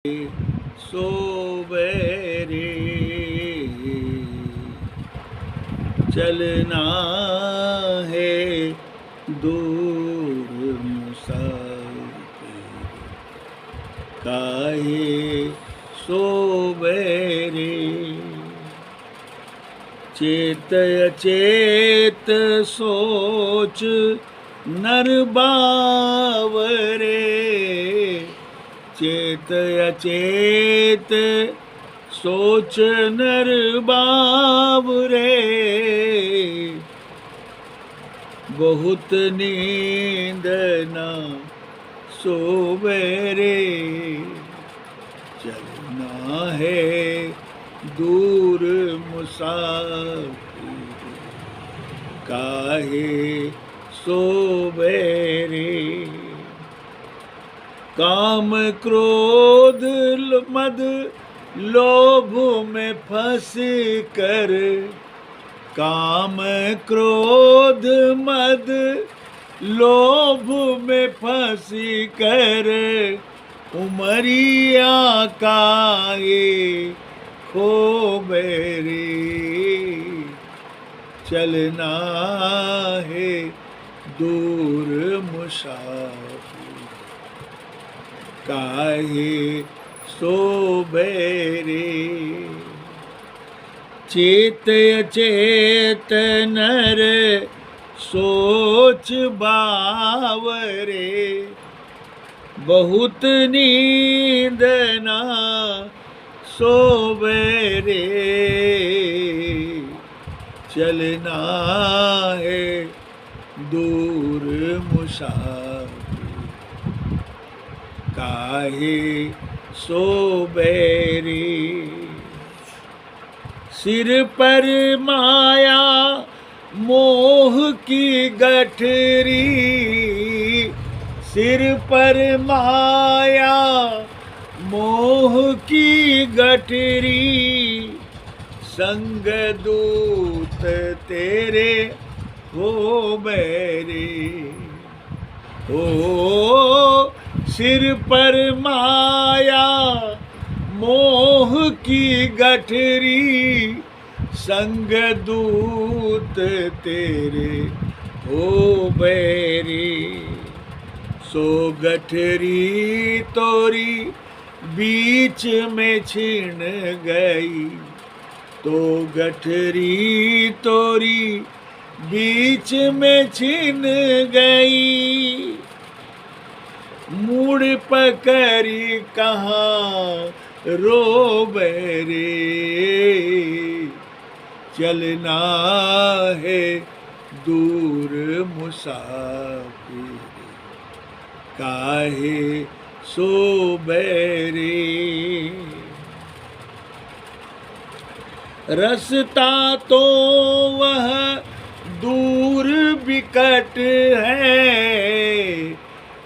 सोवेरे चलना है दूर मुसाफिर काहे सोवेरे चेत अचेत सोच नर बावरे चेत अचेत सोच नर बावरे बहुत नींद न सोवेरे चलना है दूर मुसाफिर काहे सोवेरे काम क्रोध मद लोभ में फंस कर काम क्रोध मद लोभ में फंस कर उमरिया काहे खोबेरे चलना है दूर मुसाफिर काहे सोवेरे चेत अचेत नर सोच बावरे बहुत नींद ना सोवेरे चलना है दूर मुसाफिर काहे सोवेरे सिर पर माया मोह की गठरी सिर पर माया मोह की गठरी संग दूत तेरे हो मेरे ओ सिर पर माया मोह की गठरी संग दूत तेरे हो बैरी सो गठरी तोरी बीच में छिन गई तो गठरी तोरी बीच में छिन गई मुड़ पकड़ी कहाँ रोबेरे चलना है दूर मुसाफिर काहे सोबेरे रास्ता तो वह दूर बिकट है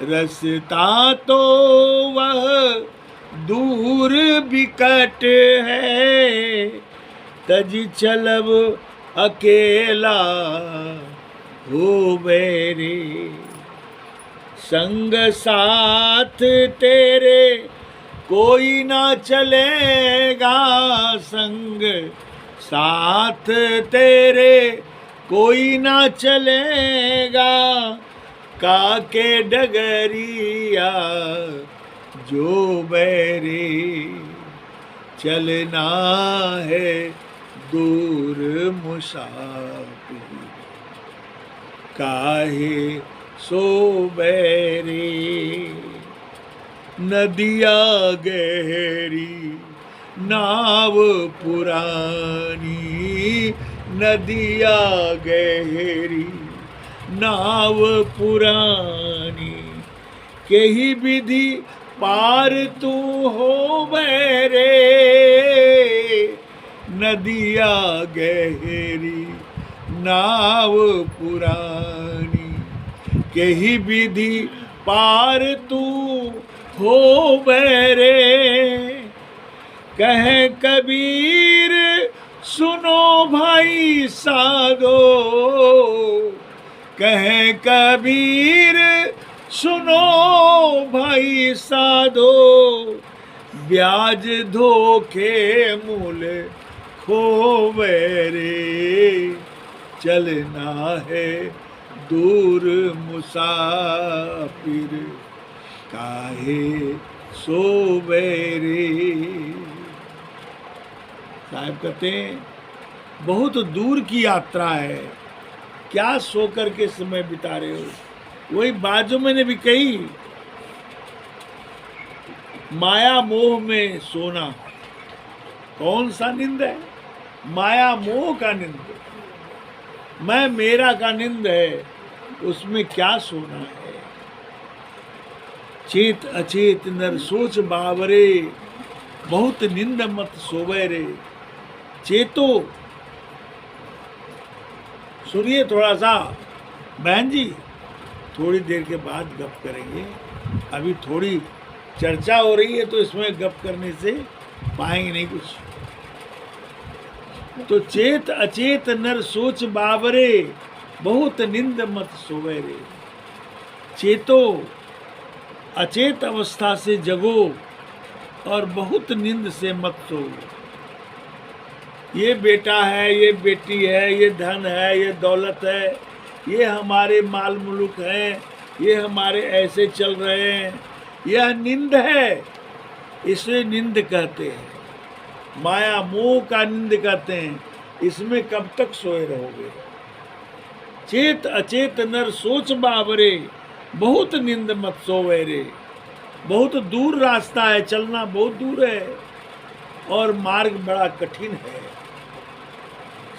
रास्ता तो वह दूर बिकट है तज चलब अकेला हो मेरे संग साथ तेरे कोई ना चलेगा संग साथ तेरे कोई ना चलेगा काके डगरिया जो मेरे चलना है दूर मुसाफिर काहे सोवेरे नदिया गहरी नाव पुरानी नदिया गहरी नाव पुरानी केही विधि पार तू हो मेरे नदिया गहरी नाव पुरानी केही विधि पार तू हो मेरे कह कबीर सुनो भाई साधो कह कबीर सुनो भाई साधो ब्याज धोखे मूल खोवे रे, चलना है दूर मुसाफिर, काहे सोवे रे। साहब कहते हैं बहुत दूर की यात्रा है, क्या सो कर के समय बिता रहे हो। वही बात जो मैंने भी कही, माया मोह में सोना कौन सा निंद है? माया मोह का निंद, मैं मेरा का निंद है, उसमें क्या सोना है। चेत अचेत नर सोच बावरे, बहुत निंद मत सोवे रे। चेतो, सुनिए थोड़ा सा बहन जी, थोड़ी देर के बाद गप करेंगे, अभी थोड़ी चर्चा हो रही है तो इसमें गप करने से पाएंगे नहीं कुछ। तो चेत अचेत नर सोच बावरे, बहुत निंद मत सोवे रे। चेतो, अचेत अवस्था से जगो और बहुत नींद से मत सो। ये बेटा है, ये बेटी है, ये धन है, ये दौलत है, ये हमारे माल मुल्क है, ये हमारे ऐसे चल रहे हैं, यह निंद है, इसे निंद कहते हैं। माया मोह का निंद कहते हैं। इसमें कब तक सोए रहोगे? चेत अचेत नर सोच बावरे, बहुत निंद मत सोवे रे। बहुत दूर रास्ता है, चलना बहुत दूर है और मार्ग बड़ा कठिन है।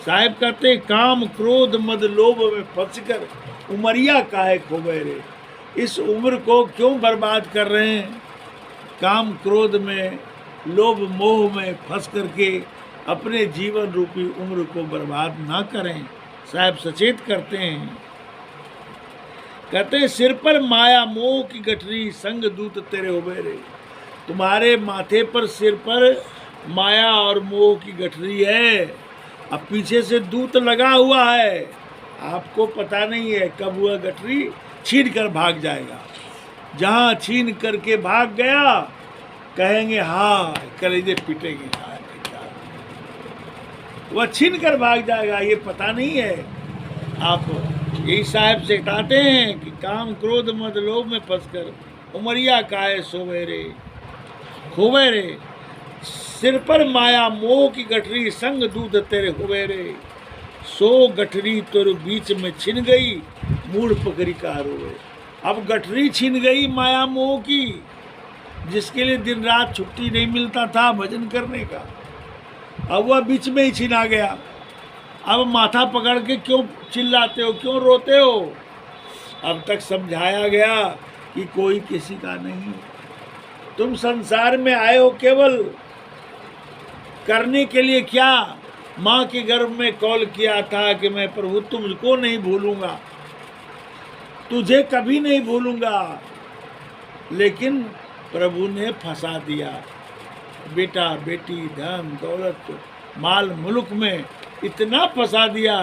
साहब कहते काम क्रोध मद लोभ में फंसकर उमरिया काहे खोवे रे। इस उम्र को क्यों बर्बाद कर रहे हैं? काम क्रोध में लोभ मोह में फंस करके अपने जीवन रूपी उम्र को बर्बाद ना करें। साहब सचेत करते हैं, कहते सिर पर माया मोह की गठरी, संग दूत तेरे होवे रे। तुम्हारे माथे पर, सिर पर माया और मोह की गठरी है, अब पीछे से दूत लगा हुआ है, आपको पता नहीं है कब वह गठरी छीन कर भाग जाएगा। जहाँ छीन करके भाग गया कहेंगे हाँ, कलेजे पीटेंगे, वह छीन कर भाग जाएगा, ये पता नहीं है आपको। यही साहब से कहते हैं कि काम क्रोध मद लोभ में फंसकर उमरिया काहे सोवे रे, खोवे रे। सिर पर माया मोह की गठरी, संग दूध तेरे होवे रे। सो गठरी तुर बीच में छिन गई, मूड पकड़ी का रोवे। अब गठरी छिन गई माया मोह की, जिसके लिए दिन रात छुट्टी नहीं मिलता था भजन करने का, अब वह बीच में ही छिना गया। अब माथा पकड़ के क्यों चिल्लाते हो, क्यों रोते हो? अब तक समझाया गया कि कोई किसी का नहीं, तुम संसार में आए हो केवल करने के लिए। क्या माँ के गर्भ में कॉल किया था कि मैं प्रभु तुमको नहीं भूलूंगा, तुझे कभी नहीं भूलूंगा, लेकिन प्रभु ने फंसा दिया। बेटा बेटी धन दौलत माल मुल्क में इतना फंसा दिया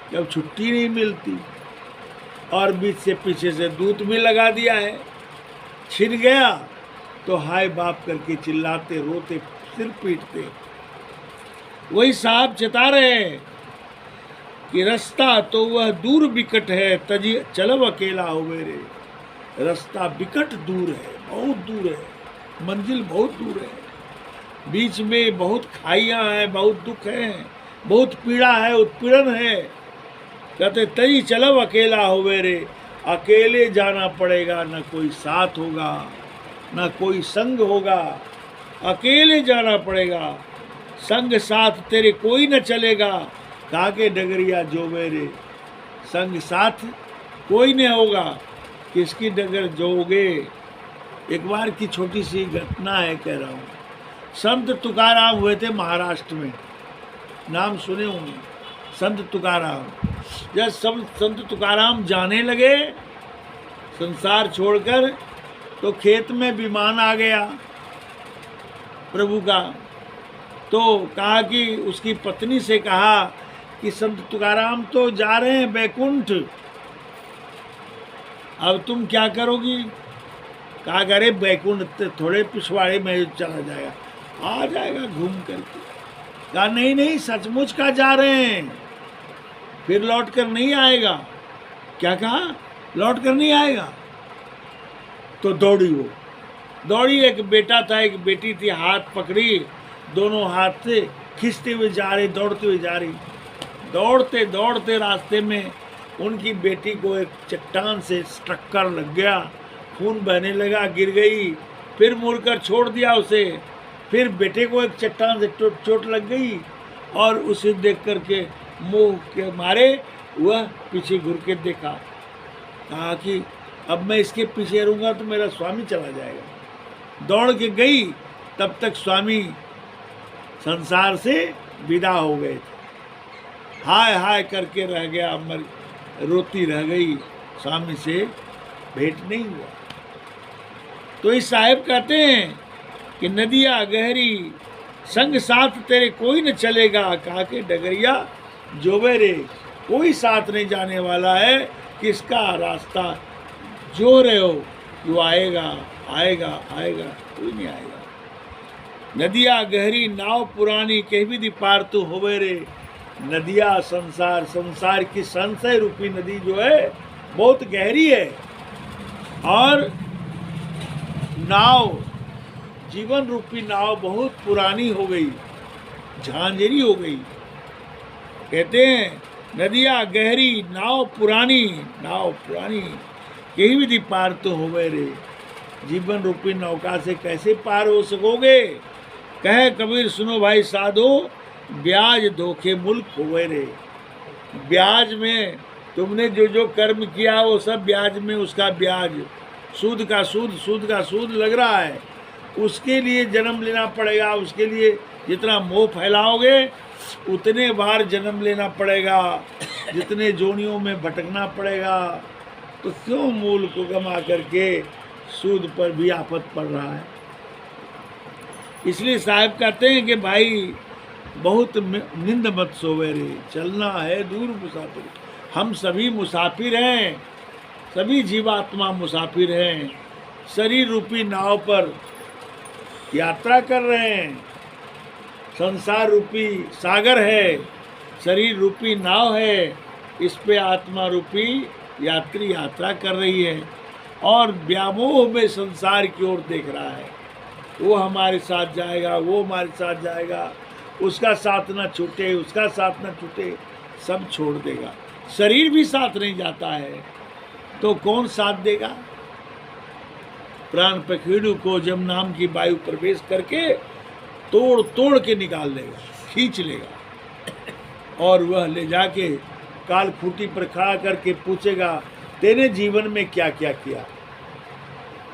कि अब छुट्टी नहीं मिलती, और बीच से पीछे से दूत भी लगा दिया है। छिन गया तो हाय बाप करके चिल्लाते रोते सिर पीटते। वही साहब चेता रहे कि रास्ता तो वह दूर बिकट है, तजी चलब अकेला हो मेरे। रास्ता बिकट दूर है, बहुत दूर है, मंजिल बहुत दूर है, बीच में बहुत खाइयां हैं, बहुत दुख है, बहुत पीड़ा है, उत्पीड़न है। कहते तई चलब अकेला हो मेरे, अकेले जाना पड़ेगा, न कोई साथ होगा न कोई संग होगा, अकेले जाना पड़ेगा, संग साथ तेरे कोई न चलेगा। काके डगरिया जो मेरे, संग साथ कोई नहीं होगा, किसकी डगर जोगे। एक बार की छोटी सी घटना है, कह रहा हूँ। संत तुकाराम हुए थे महाराष्ट्र में, नाम सुने होंगे संत तुकाराम। जब सब संत तुकाराम जाने लगे संसार छोड़कर, तो खेत में विमान आ गया प्रभु का। तो कहा कि उसकी पत्नी से कहा कि संत तुकाराम तो जा रहे हैं बैकुंठ, अब तुम क्या करोगी? कहा अरे बैकुंठ थोड़े पिछवाड़े में चला जाएगा, आ जाएगा घूम करके। कहा नहीं नहीं, सचमुच का जा रहे हैं, फिर लौट कर नहीं आएगा। क्या कहा? लौट कर नहीं आएगा। तो दौड़ी वो, दौड़ी। एक बेटा था, एक बेटी थी, हाथ पकड़ी, दोनों हाथ से खींचते हुए जा रही, दौड़ते हुए जा रही। दौड़ते दौड़ते रास्ते में उनकी बेटी को एक चट्टान से टक्कर लग गया, खून बहने लगा, गिर गई। फिर मुड़कर छोड़ दिया उसे। फिर बेटे को एक चट्टान से चोट लग गई और उसे देख करके मोह के मारे वह पीछे घुर के देखा। कहा कि अब मैं इसके पीछे रहूँगा तो मेरा स्वामी चला जाएगा। दौड़ के गई, तब तक स्वामी संसार से विदा हो गए थे। हाय हाय करके रह गया, मर रोती रह गई, स्वामी से भेंट नहीं हुआ। तो इस साहेब कहते हैं कि नदिया गहरी संग साथ तेरे कोई न चलेगा, कहा के डगरिया जोवे रे, कोई साथ नहीं जाने वाला है, किसका रास्ता जो रहे हो, वो आएगा आएगा आएगा, कोई नहीं आएगा। नदिया गहरी नाव पुरानी, कह भी दी पार तो होवे रे। नदिया संसार, संसार की संशय रूपी नदी जो है बहुत गहरी है, और नाव, जीवन रूपी नाव बहुत पुरानी हो गई, झांझरी हो गई। कहते हैं नदिया गहरी नाव पुरानी, नाव पुरानी, कहीं भी दी पार तो होवे रे। जीवन रूपी नौका से कैसे पार हो सकोगे? कहे कबीर सुनो भाई साधो, ब्याज धोखे मुल्क होवे रे। ब्याज में तुमने जो जो कर्म किया वो सब ब्याज में, उसका ब्याज, सूद का सूद, सूद का सूद लग रहा है। उसके लिए जन्म लेना पड़ेगा, उसके लिए जितना मोह फैलाओगे उतने बार जन्म लेना पड़ेगा, जितने जोनियों में भटकना पड़ेगा। तो क्यों मूल को गमा करके सूद पर भी आफत पड़ रहा है? इसलिए साहब कहते हैं कि भाई बहुत निंद मत सोवे रे, चलना है दूर मुसाफिर। हम सभी मुसाफिर हैं, सभी जीवात्मा मुसाफिर हैं, शरीर रूपी नाव पर यात्रा कर रहे हैं। संसार रूपी सागर है, शरीर रूपी नाव है, इस पे आत्मा रूपी यात्री यात्रा कर रही है, और व्यामोह में संसार की ओर देख रहा है। वो हमारे साथ जाएगा, वो हमारे साथ जाएगा, उसका साथ ना छूटे, उसका साथ ना छूटे, सब छोड़ देगा। शरीर भी साथ नहीं जाता है तो कौन साथ देगा? प्राण पखेड़ू को जब नाम की वायु प्रवेश करके तोड़ तोड़ के निकाल लेगा, खींच लेगा, और वह ले जाके काल खूंटी पर खड़ा करके पूछेगा तेरे जीवन में क्या क्या किया।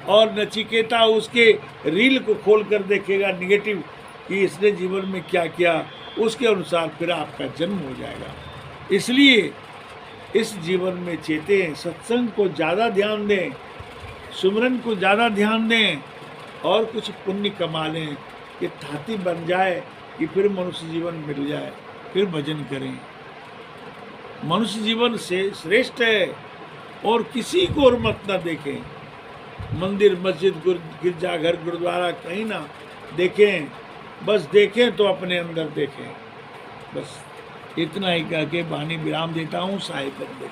और नचिकेता उसके रील को खोल कर देखेगा निगेटिव कि इसने जीवन में क्या किया, उसके अनुसार फिर आपका जन्म हो जाएगा। इसलिए इस जीवन में चेतें, सत्संग को ज़्यादा ध्यान दें, सुमरन को ज़्यादा ध्यान दें, और कुछ पुण्य कमा लें कि थाती बन जाए कि फिर मनुष्य जीवन मिल जाए, फिर भजन करें। मनुष्य जीवन से श्रेष्ठ है, और किसी को और मत ना देखें। मंदिर, मस्जिद, गिरजाघर, गुरुद्वारा कहीं ना देखें, बस देखें तो अपने अंदर देखें। बस इतना ही कह के वाणी विराम देता हूँ। साहिब बंदे।